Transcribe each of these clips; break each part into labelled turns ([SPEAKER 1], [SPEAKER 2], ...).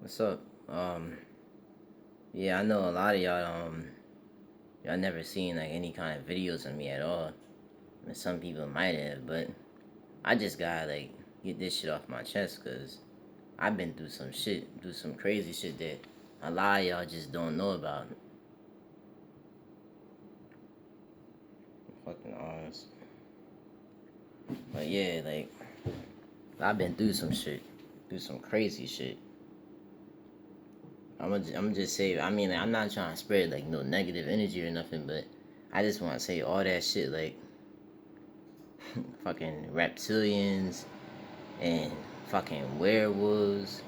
[SPEAKER 1] What's up? Yeah, I know a lot of y'all never seen like any kind of videos of me at all. I mean, some people might have, but I just gotta like get this shit off my chest because I've been through some shit, through some crazy shit that a lot of y'all just don't know about. Fucking honest. But yeah, like I've been through some shit, through some crazy shit. I'm just say, I mean, like, I'm not trying to spread like no negative energy or nothing, but I just want to say all that shit like fucking reptilians and fucking werewolves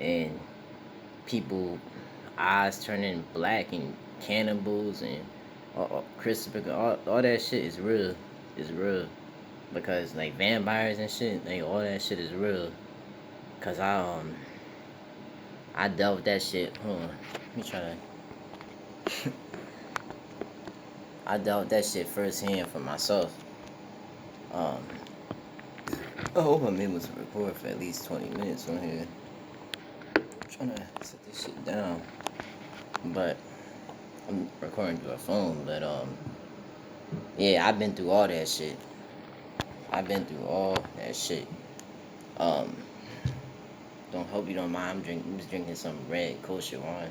[SPEAKER 1] and people eyes turning black and cannibals and Christopher, all that shit is real. Is real because like vampires and shit, like all that shit is real. Cause I dealt with that shit. Hold on, let me try to. I dealt with that shit firsthand for myself. Um, I hope I'm able to record for at least 20 minutes on here. I'm trying to set this shit down, but I'm recording through a phone. But yeah, I've been through all that shit. I've been through all that shit. Um, don't hope you don't mind. I'm just drinking some red kosher wine.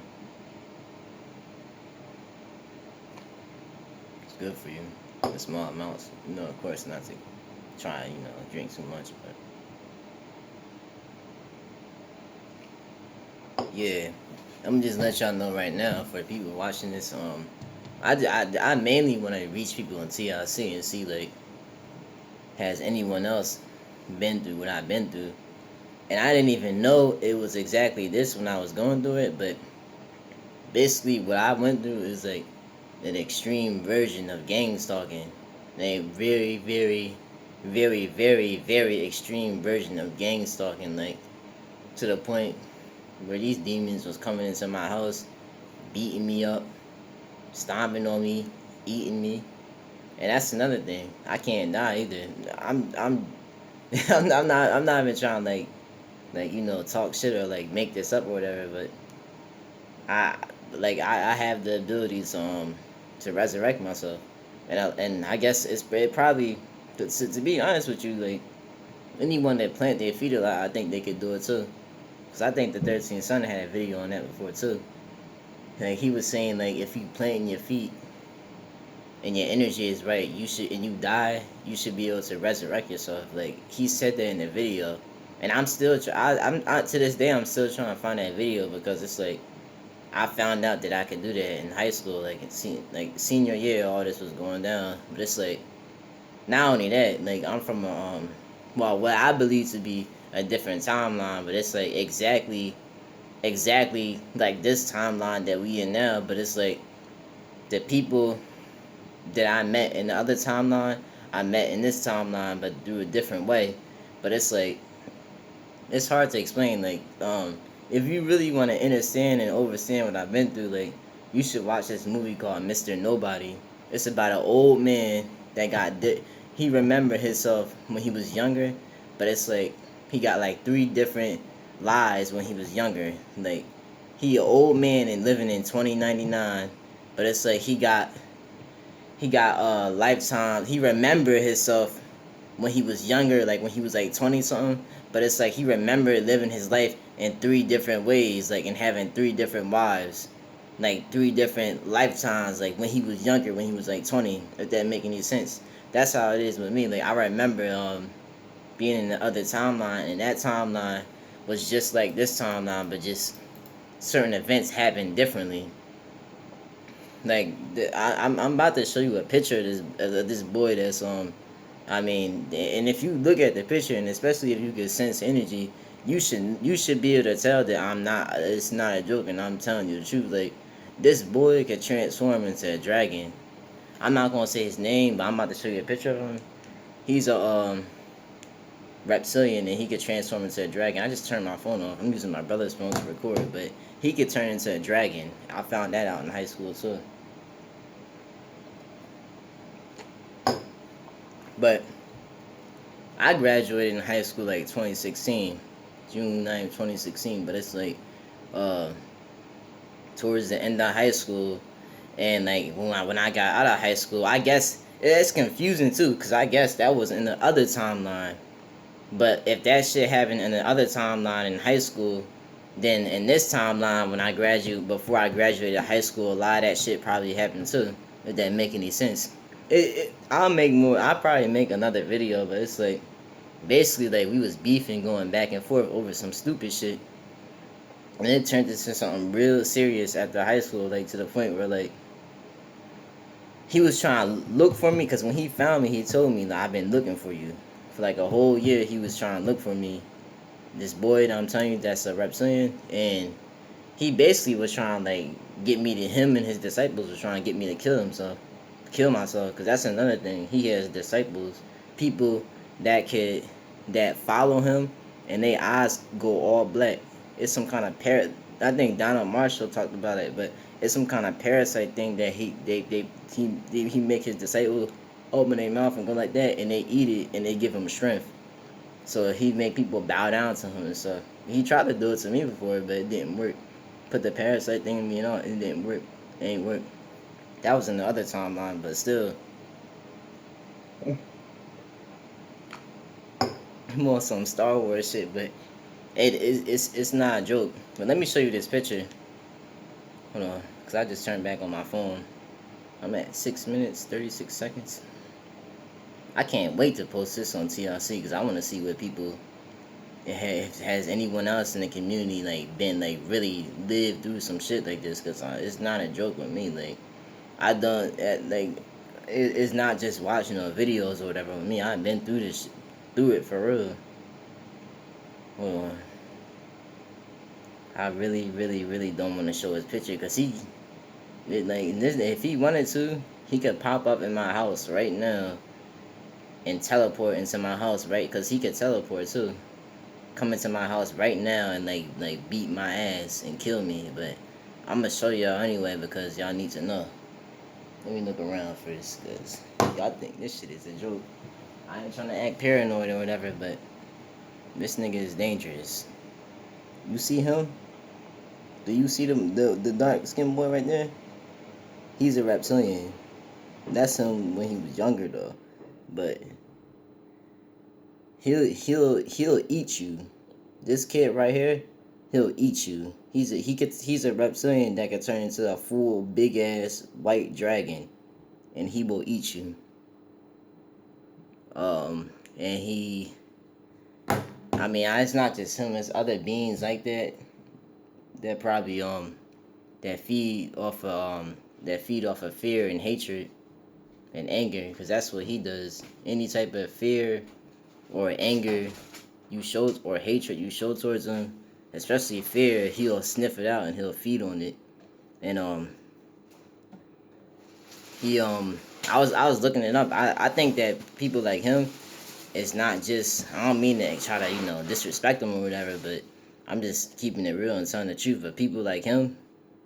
[SPEAKER 1] It's good for you in small amounts. You know, of course, not to try, drink too much, but yeah, I'm just let y'all know right now for the people watching this. I mainly want to reach people on TLC and see like, has anyone else been through what I've been through? And I didn't even know it was exactly this when I was going through it, but basically what I went through is like an extreme version of gang stalking. A very, very, very, very, very extreme version of gang stalking, like to the point where these demons was coming into my house, beating me up, stomping on me, eating me. And that's another thing. I can't die either. I'm I'm not even trying to like talk shit or like make this up or whatever, but I I have the ability to resurrect myself, and I guess it probably to be honest with you, like anyone that plant their feet a lot, I think they could do it too. Cause I think the 13th Son had a video on that before too. Like he was saying, like if you plant your feet and your energy is right, you should, and you die, you should be able to resurrect yourself. Like he said that in the video, and I'm still to this day I'm still trying to find that video because it's like I found out that I could do that in high school, like senior year, all this was going down. But it's like not only that, like I'm from well, what I believe to be a different timeline, but it's like exactly like this timeline that we in now. But it's like the people that I met in the other timeline, I met in this timeline, but through a different way. But it's like it's hard to explain. Like, if you really want to understand and understand what I've been through, like, you should watch this movie called Mr. Nobody. It's about an old man that he remembered himself when he was younger, but it's like he got like three different lives when he was younger. Like, he an old man and living in 2099, but it's like he got lifetime. He remembered himself when he was younger, like when he was like 20 something. But it's like he remembered living his life in three different ways, like and having three different wives, like three different lifetimes, like when he was younger, when he was like 20. If that make any sense, that's how it is with me. Like I remember being in the other timeline, and that timeline was just like this timeline, but just certain events happened differently. Like I'm about to show you a picture of this boy that's I mean, and if you look at the picture, and especially if you can sense energy, you should be able to tell that I'm not. It's not a joke, and I'm telling you the truth. Like this boy could transform into a dragon. I'm not gonna say his name, but I'm about to show you a picture of him. He's a reptilian, and he could transform into a dragon. I just turned my phone off. I'm using my brother's phone to record, but he could turn into a dragon. I found that out in high school too. But I graduated in high school like 2016, June 9th, 2016. But it's like uh, towards the end of high school, and like when I got out of high school, I guess it's confusing too, cause I guess that was in the other timeline. But if that shit happened in the other timeline in high school, then in this timeline when I graduate, before I graduated high school, a lot of that shit probably happened too. If that make any sense, I'll make more. I'll probably make another video, but it's like basically like we was beefing, going back and forth over some stupid shit, and it turned into something real serious after high school, like to the point where like he was trying to look for me, because when he found me, he told me like, I've been looking for you for like a whole year. He was trying to look for me. This boy that I'm telling you, that's a reptilian, and he basically was trying to like get me to, him and his disciples was trying to get me to kill myself, because that's another thing. He has disciples, people that follow him, and their eyes go all black. It's some kind of I think Donald Marshall talked about it, but it's some kind of parasite thing that he make his disciples open their mouth and go like that, and they eat it and they give him strength. So he make people bow down to him and stuff. He tried to do it to me before, but it didn't work. Put the parasite thing in me and all, it didn't work. It ain't work. That was in the other timeline, but still, more some Star Wars shit. But it's not a joke. But let me show you this picture. Hold on, cause I just turned back on my phone. I'm at 6 minutes 36 seconds. I can't wait to post this on TLC, because I want to see what people, has anyone else in the community like been like really lived through some shit like this, because it's not a joke with me. Like I done like it's not just watching videos or whatever with me. I've been through this, through it for real. Hold on. I really, really, really don't want to show his picture, because if he wanted to, he could pop up in my house right now and teleport into my house, right? Because he could teleport too. Come into my house right now and like beat my ass and kill me. But I'm gonna show y'all anyway, because y'all need to know. Let me look around first, because y'all think this shit is a joke. I ain't trying to act paranoid or whatever, but this nigga is dangerous. You see him? Do you see the dark skinned boy right there? He's a reptilian. That's him when he was younger though. But he'll eat you. This kid right here, he'll eat you. He's a reptilian that can turn into a full big ass white dragon, and he will eat you. And I mean, it's not just him. It's other beings like that that probably that feed off of fear and hatred and anger, because that's what he does. Any type of fear or anger you show, or hatred you show towards him, especially fear, he'll sniff it out and he'll feed on it. And he I was looking it up. I think that people like him, it's not just, I don't mean to try to disrespect him or whatever, but I'm just keeping it real and telling the truth. But people like him,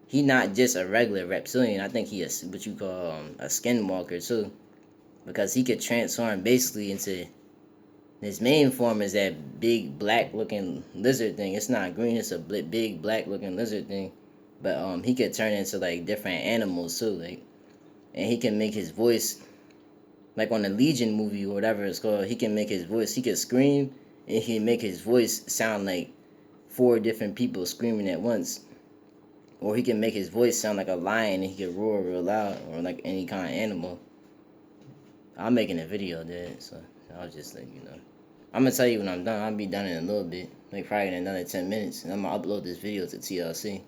[SPEAKER 1] he not just a regular reptilian. I think he is what you call a skinwalker too, because he could transform basically into, his main form is that big black looking lizard thing. It's not green. It's a big black looking lizard thing. But he could turn into like different animals too. Like, and he can make his voice, like on the Legion movie or whatever it's called. He can make his voice. He can scream, and he can make his voice sound like 4 different people screaming at once. Or he can make his voice sound like a lion, and he can roar real loud, or like any kind of animal. I'm making a video there, so I'll just let you know. I'm gonna tell you when I'm done. I'll be done in a little bit, like probably in another 10 minutes, and I'm gonna upload this video to TLC.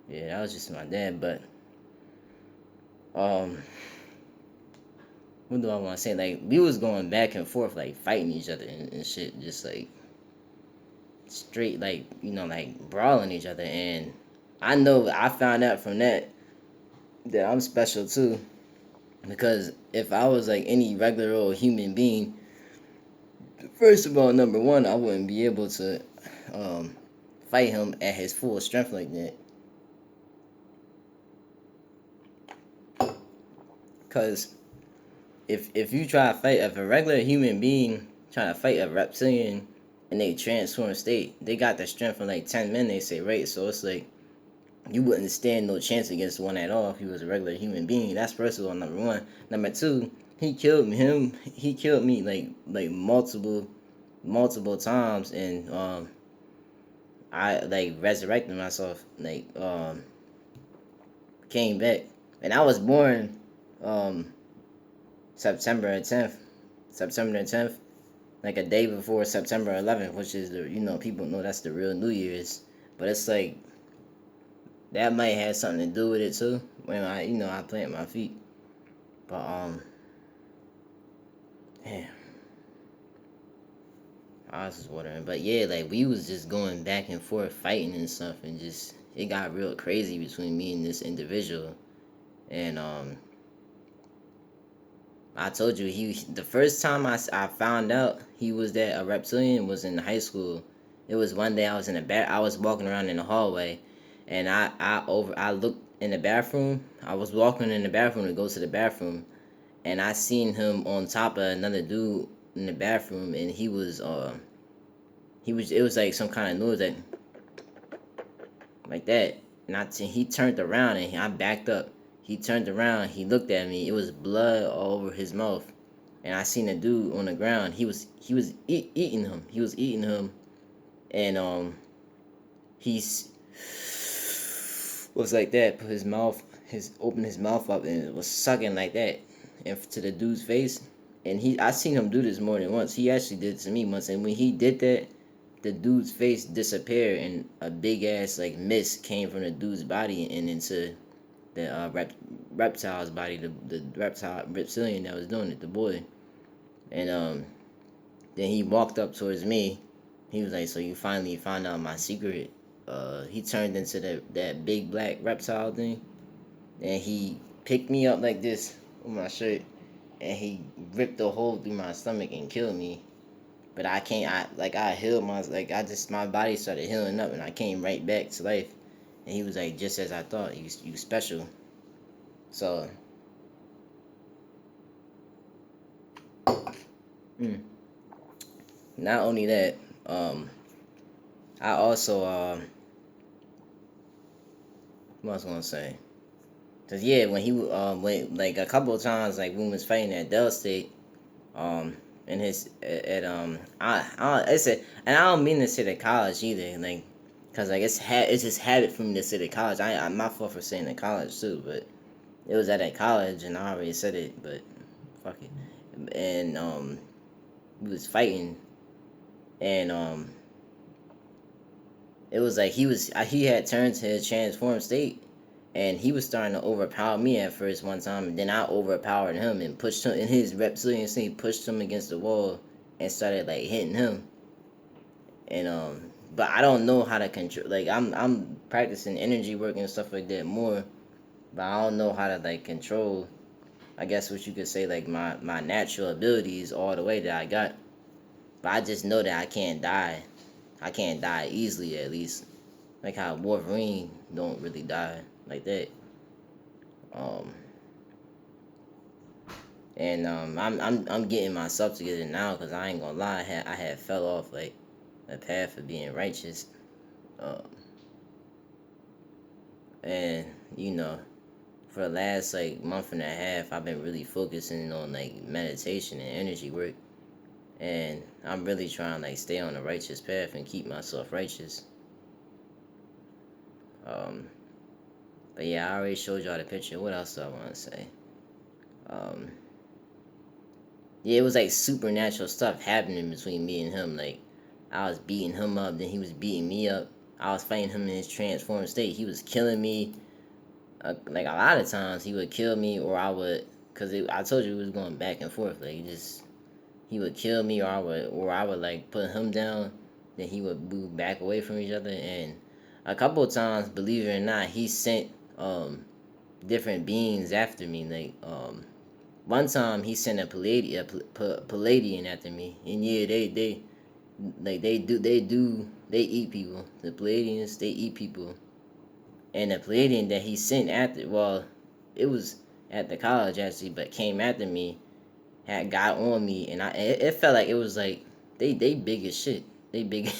[SPEAKER 1] Yeah, that was just my dad. But what do I want to say? Like, we was going back and forth, like fighting each other and shit, just like straight, like like brawling each other. And I know I found out from that I'm special too, because if I was like any regular old human being, first of all, number one, I wouldn't be able to fight him at his full strength like that. Cause if you try to fight, if a regular human being trying to fight a reptilian in a transformed state. They got the strength from like 10 men, they say, right? So it's like you wouldn't stand no chance against one at all if he was a regular human being. That's first of all, number one. Number two, he killed me. He killed me like multiple times, and I like resurrected myself, like came back, and I was born um September 10th, September the 10th, like a day before September 11th, which is the people know that's the real New Year's, but it's like that might have something to do with it too. When I plant my feet, but damn, I was just wondering, but yeah, like we was just going back and forth fighting and stuff, and just it got real crazy between me and this individual, and I told you the first time I found out he was that a reptilian was in high school. It was one day I was in I was walking around in the hallway, and I looked in the bathroom. I was walking in the bathroom to go to the bathroom, and I seen him on top of another dude in the bathroom, and he was it was like some kind of noise like that, and he turned around and I backed up. He turned around, he looked at me. It was blood all over his mouth, and I seen a dude on the ground. Eating him. He was eating him, and he's was like that. Put his mouth, opened his mouth up, and it was sucking like that, and to the dude's face. And I seen him do this more than once. He actually did it to me once, and when he did that, the dude's face disappeared, and a big ass like mist came from the dude's body and into the reptile's body, the reptilian that was doing it, the boy. And then he walked up towards me. He was like, "So you finally found out my secret?" He turned into that big black reptile thing, and he picked me up like this with my shirt, and he ripped a hole through my stomach and killed me. But I can't. I healed my body started healing up, and I came right back to life. And he was like, "Just as I thought, you special." So, mm, not only that, I also what I was gonna say? Cause yeah, when he went like a couple of times, like when we was fighting at Dell State, in his at I said, and I don't mean to say the college either, like, cause like it's just habit for me to say the college. I'm my fault for saying the college too, but it was at that college, and I already said it, but fuck it. And we was fighting, and it was like he had turned to his transformed state, and he was starting to overpower me at first one time, and then I overpowered him and pushed him in his reptilian state, pushed him against the wall and started like hitting him. And but I don't know how to control. Like I'm practicing energy work and stuff like that more, but I don't know how to like control. I guess what you could say like my natural abilities all the way that I got. But I just know that I can't die. I can't die easily, at least. Like how Wolverine don't really die like that. Um, and I'm getting myself together now, because I ain't gonna lie, I had fell off like the path of being righteous. Um, and you know, for the last like month and a half, I've been really focusing on like meditation and energy work, and I'm really trying to like stay on the righteous path and keep myself righteous. Um, but yeah, I already showed y'all the picture. What else do I want to say? Um, yeah, it was like supernatural stuff happening between me and him. Like I was beating him up, then he was beating me up. I was fighting him in his transformed state. He was killing me. Like a lot of times, he would kill me, or I would, cause I told you it was going back and forth. Like he would kill me, or I would like put him down. Then he would move back away from each other, and a couple of times, believe it or not, he sent different beings after me. Like one time he sent a Palladian after me, and yeah, they like they eat people. The Palladians, they eat people, and the Palladian that he sent after, well, it was at the college actually, but came after me, had got on me, and it felt like it was like they big as shit. They big,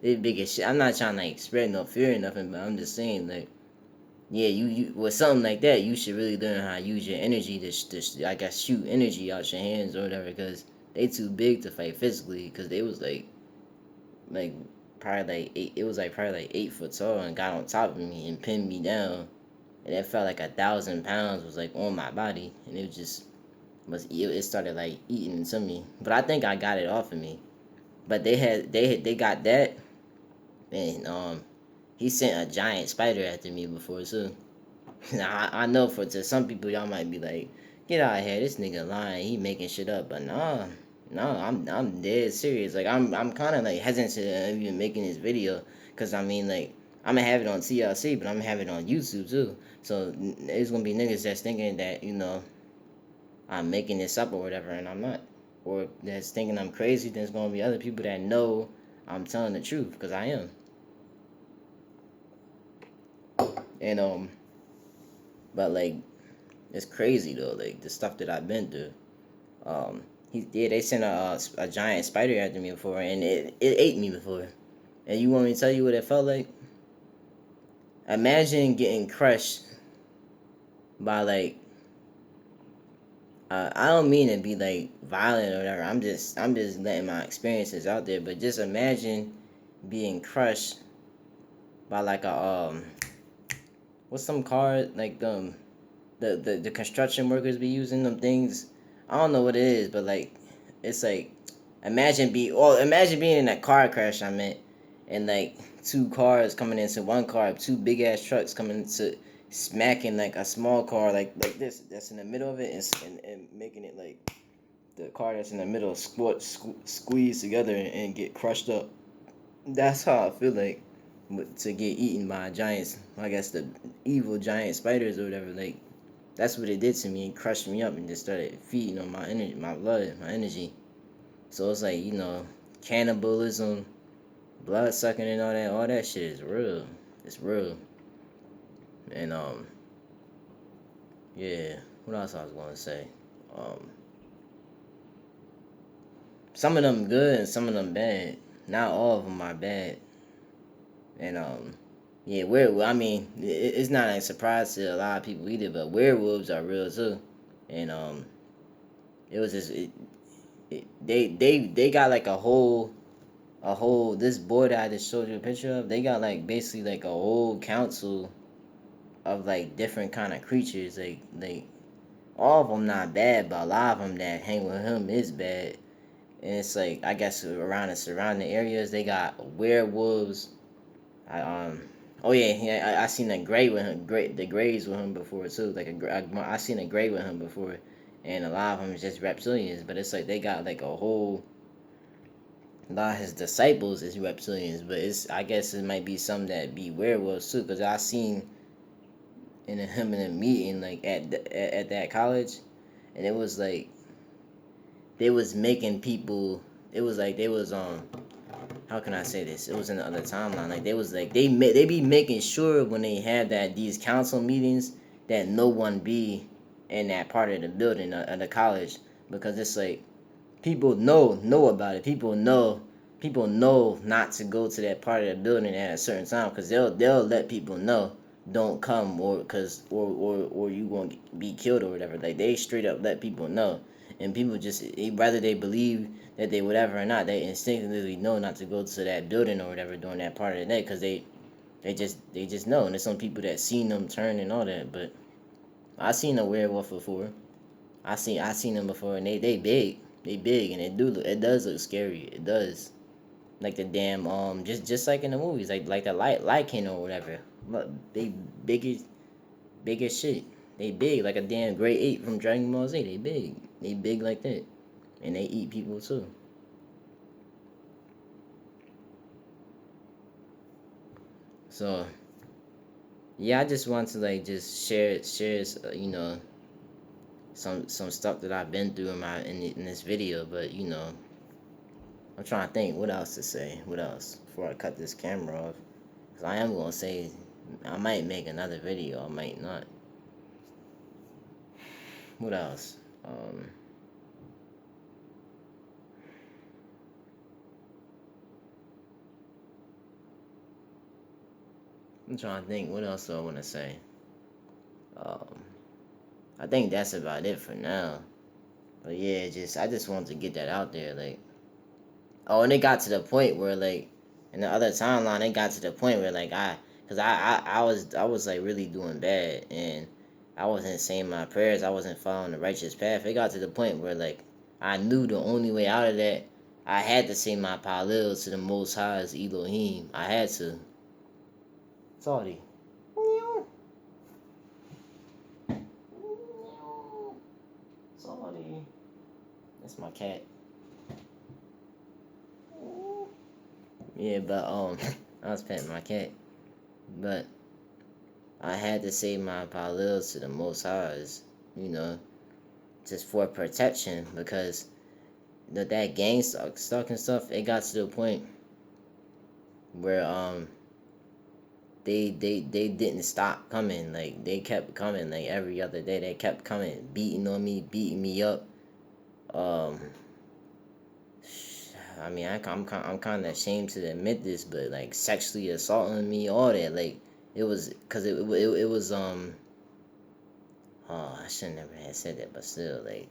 [SPEAKER 1] they big as shit. I'm not trying to like spread no fear or nothing, but I'm just saying like, yeah, you with something like that, you should really learn how to use your energy to I guess shoot energy out your hands or whatever, because they too big to fight physically. Because they was like probably like eight. It was like probably like 8 foot tall and got on top of me and pinned me down, and it felt like 1,000 pounds was like on my body, and it was just it started like eating into me. But I think I got it off of me. But they got that, and he sent a giant spider after me before too. I know for to some people y'all might be like, get out of here, this nigga lying, he making shit up. But nah, I'm dead serious. Like I'm kind of like hesitant of even making this video, cause I mean like I'm gonna have it on TLC, but I'm gonna have it on YouTube too. So there's gonna be niggas that's thinking that I'm making this up or whatever, and I'm not. Or that's thinking I'm crazy. There's gonna be other people that know I'm telling the truth, cause I am. And but like it's crazy though, like the stuff that I've been through. They sent a giant spider after me before, and it ate me before. And you want me to tell you what it felt like? Imagine getting crushed by like I don't mean to be like violent or whatever. I'm just letting my experiences out there. But just imagine being crushed by like a what's some car like the construction workers be using them things. I don't know what it is, but like it's like imagine being in that car crash I meant, and like two cars coming into one car, two big ass trucks coming into smacking like a small car like this that's in the middle of it, and making it like the car that's in the middle squeeze together and get crushed up. That's how I feel like to get eaten by giants. I guess the evil giant spiders or whatever. Like that's what it did to me. It crushed me up and just started feeding on my energy, my blood, my energy. So it's like cannibalism, blood sucking, and all that. All that shit is real. It's real. And yeah. What else I was gonna say? Um, some of them good and some of them bad. Not all of them are bad. And yeah, I mean, it's not a surprise to a lot of people either. But werewolves are real too. And it was just they got like a whole this boy that I just showed you a picture of. They got like basically like a whole council of like different kind of creatures. Like all of them not bad, but a lot of them that hang with him is bad. And it's like I guess around the surrounding areas they got werewolves. I oh yeah, I seen a gray with him, the grays with him before too. Like I seen a gray with him before, and a lot of them is just reptilians. But it's like they got like a lot of his disciples is reptilians. But I guess it might be some that be werewolves too. Cause I seen in him in a meeting like at that college, and it was like they was making people. It was like they was how can I say this? It was in the other timeline. Like they was like they be making sure when they have these council meetings that no one be in that part of the building of the college, because it's like people know about it. People know not to go to that part of the building at a certain time, because they'll let people know don't come, or cause or you won't be killed or whatever. Like they straight up let people know, and people just whether they believe that they whatever or not, they instinctively know not to go to that building or whatever during that part of the day, because they just know. And there's some people that seen them turn and all that. But I seen a werewolf before. I seen them before, and they big, and it does look scary. It does. Like the damn just like in the movies, like the lichen or whatever. But they big as shit. They big like a damn great ape from Dragon Ball Z. They big like that, and they eat people too. So yeah, I just want to like just share some stuff that I've been through in this video. But I'm trying to think what else to say. What else before I cut this camera off? Cause I am gonna say I might make another video. I might not. What else? Um, I'm trying to think. What else do I want to say? Um, I think that's about it for now. But yeah, I just wanted to get that out there. Like, oh, and it got to the point where like, in the other timeline, it got to the point where like cause I was like really doing bad, and I wasn't saying my prayers. I wasn't following the righteous path. It got to the point where like I knew the only way out of that, I had to say my palil to the Most High as Elohim. I had to. Sorry. Sorry. That's my cat. Yeah, but I was petting my cat, but I had to say my palils to the Most Highs, you know, just for protection, because that gang stuck and stuff. It got to the point where they didn't stop coming. Like they kept coming. Like every other day, they kept coming, beating on me, beating me up. Um, I mean, I'm kind of ashamed to admit this, but like sexually assaulting me, all that. Like it was, cause it was Oh, I should never have said that, but still, like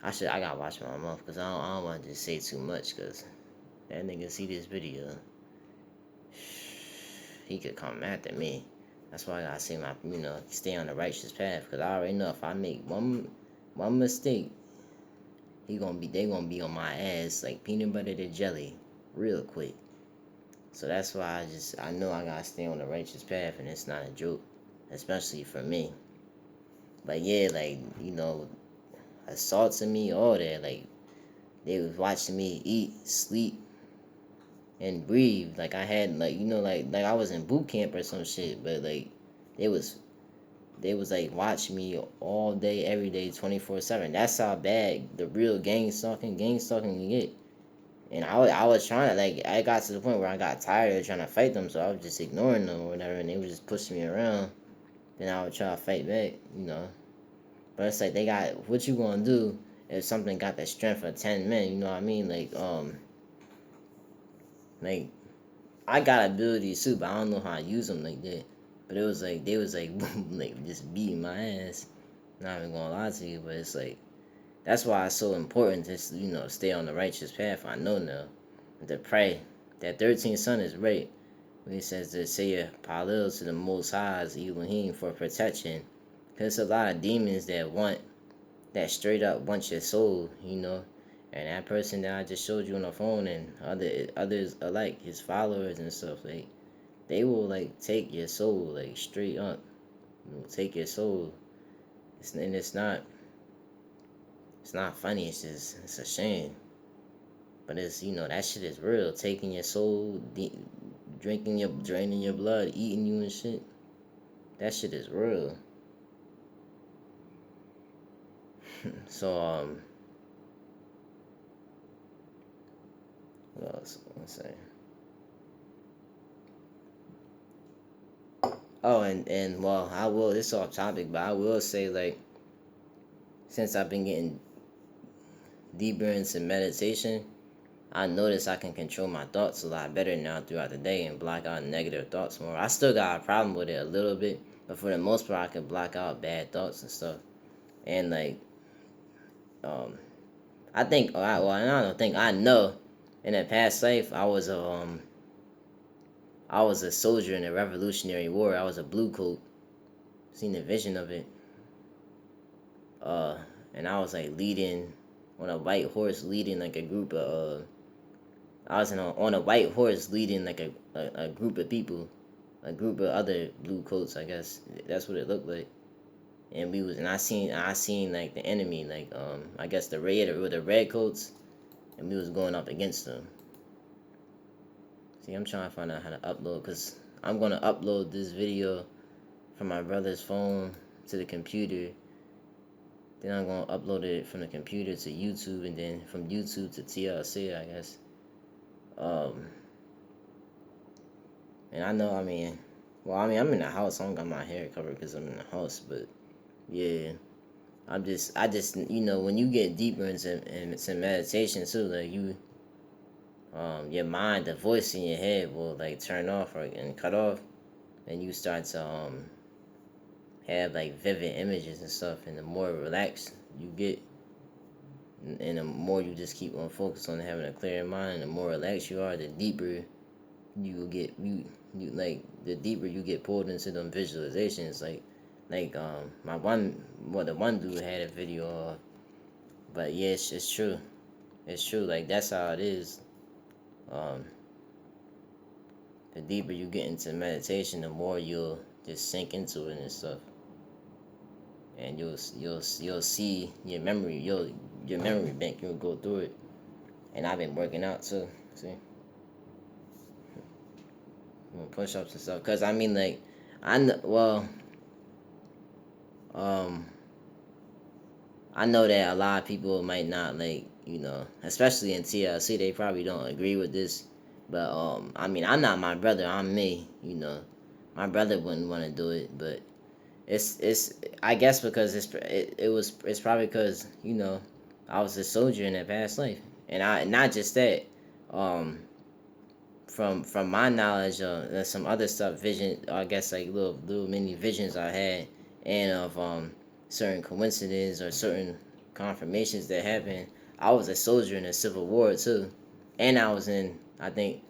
[SPEAKER 1] I gotta watch my mouth, cause I don't want to just say too much, cause that nigga see this video, he could come after me. That's why I gotta say my, stay on the righteous path, cause I already know if I make one mistake, they gonna be on my ass like peanut butter to jelly, real quick. So that's why I know I gotta stay on the righteous path, and it's not a joke, especially for me. But yeah, like assaulting me, all that, like they was watching me eat, sleep, and breathe. Like I had like I was in boot camp or some shit, but like they was they was like watching me all day, every day, 24/7. That's how bad the real gang stalking can get. And I was trying to, like, I got to the point where I got tired of trying to fight them, so I was just ignoring them or whatever, and they was just pushing me around. Then I would try to fight back. But it's like they got, what you gonna do if something got the strength of 10 men, you know what I mean? Like I got abilities too, but I don't know how I use them like that. But it was like they was like like just beating my ass. Not even gonna lie to you, but it's like that's why it's so important to stay on the righteous path. I know now to pray. That 13th son is right when he says to say a palil to the Most High's Elohim for protection. Cause a lot of demons that straight up want your soul. And that person that I just showed you on the phone, and others alike, his followers and stuff, like they will like take your soul, like straight up, take your soul. And it's not funny. It's a shame. But it's that shit is real. Taking your soul, draining your blood, eating you and shit. That shit is real. So what else? Let's say. Oh, and well, I will. It's off topic, but I will say, like, since I've been getting deeper into meditation, I notice I can control my thoughts a lot better now throughout the day and block out negative thoughts more. I still got a problem with it a little bit, but for the most part, I can block out bad thoughts and stuff. And like, um, I think, I don't think I know. In a past life, I was a soldier in the Revolutionary War. I was a blue coat. Seen the vision of it. Uh, and I was like leading on a white horse, leading like a group of. I was on a white horse, leading like a group of people, a group of other blue coats. I guess that's what it looked like. And I seen like the enemy, like I guess the red coats, and we was going up against them. See, I'm trying to find out how to upload, because I'm going to upload this video from my brother's phone to the computer. Then I'm going to upload it from the computer to YouTube, and then from YouTube to TLC, I guess. And I know, I'm in the house. I don't got my hair covered because I'm in the house, but yeah. I just, when you get deeper into meditation too, like your mind, the voice in your head will like turn off and cut off. and you start to have like vivid images and stuff, and the more relaxed you get, and the more you just keep on focus on having a clear mind, and the more relaxed you are, the deeper you will get you like the deeper you get pulled into them visualizations. Like my one the one dude had a video of, but yes, it's true. It's true. Like that's how it is. Um, the deeper you get into meditation, the more you'll just sink into it and stuff, and you'll see your memory bank. You'll go through it. And I've been working out too. See, push ups and stuff. Cause I mean, like, um, I know that a lot of people might not like, especially in TLC, they probably don't agree with this. But I mean, I'm not my brother. I'm me. My brother wouldn't want to do it, but it's I guess because it's probably because I was a soldier in that past life, and I not just that, um from my knowledge, there's some other stuff, vision, I guess, like little mini visions I had, and of certain coincidences or certain confirmations that happened. I was a soldier in the Civil War too, and I was in, I think,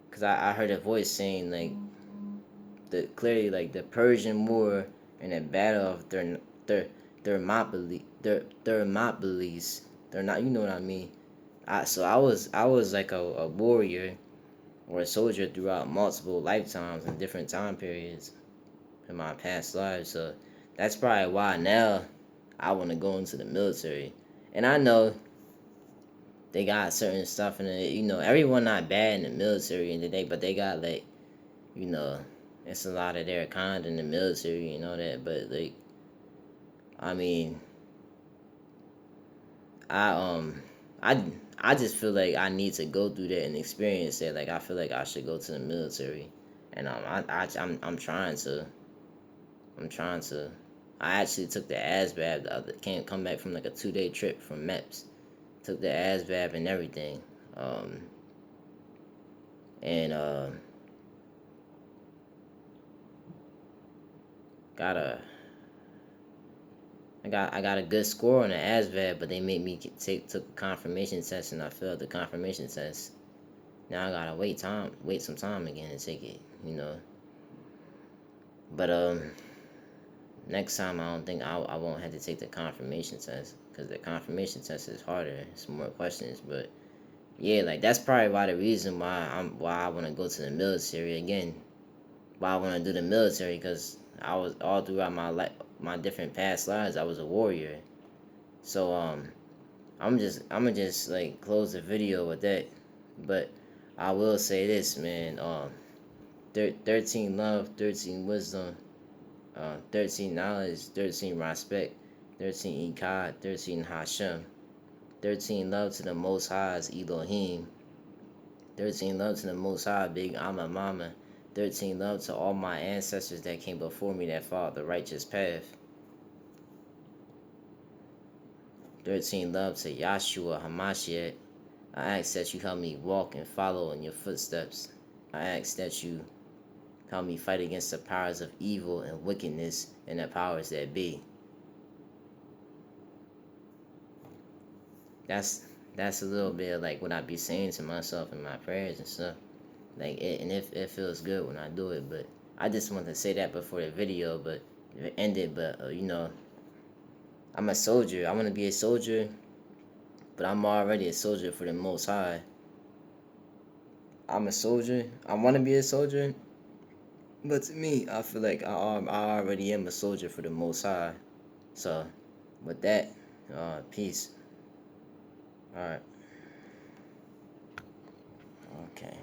[SPEAKER 1] because I heard a voice saying like the clearly like the Persian War and the Battle of Thermopylae. They're not, you know what I mean. So I was like a warrior or a soldier throughout multiple lifetimes and different time periods in my past lives. So that's probably why now I want to go into the military. And I know they got certain stuff in it. Everyone not bad in the military in the day, but they got like, you know, it's a lot of their kind in the military and all that. But like, I mean, I I I just feel like I need to go through that and experience that. Like I feel like I should go to the military, and I'm trying to. I'm trying to. I actually took the ASVAB the other. Can't come back from like a 2-day trip from MEPS. Took the ASVAB and everything, um, and got a. I got a good score on the ASVAB, but they made me took a confirmation test and I failed the confirmation test. Now I gotta wait some time again to take it. But next time I don't think I won't have to take the confirmation test because the confirmation test is harder. It's more questions, but yeah, like that's probably why the reason why I want to go to the military again. Why I want to do the military because I was all throughout my different past lives I was a warrior. So I'm gonna just like close the video with that. But I will say this, man. 13 love, 13 wisdom, 13 knowledge, 13 respect, 13 Ikad, 13 Hashem, 13 love to the Most High's Elohim, 13 love to the Most High, Big Amma Mama, 13 love to all my ancestors that came before me that followed the righteous path, 13 love to Yahshua Hamashiach. I ask that you help me walk and follow in your footsteps. I ask that you help me fight against the powers of evil and wickedness and the powers that be. That's a little bit of like what I be saying to myself in my prayers and stuff. Like and it feels good when I do it. But I just wanted to say that before the video, but it ended. But I'm a soldier. I want to be a soldier, but I'm already a soldier for the Most High. I'm a soldier. I want to be a soldier, but to me, I feel like I already am a soldier for the Most High. So, with that, peace. All right. Okay.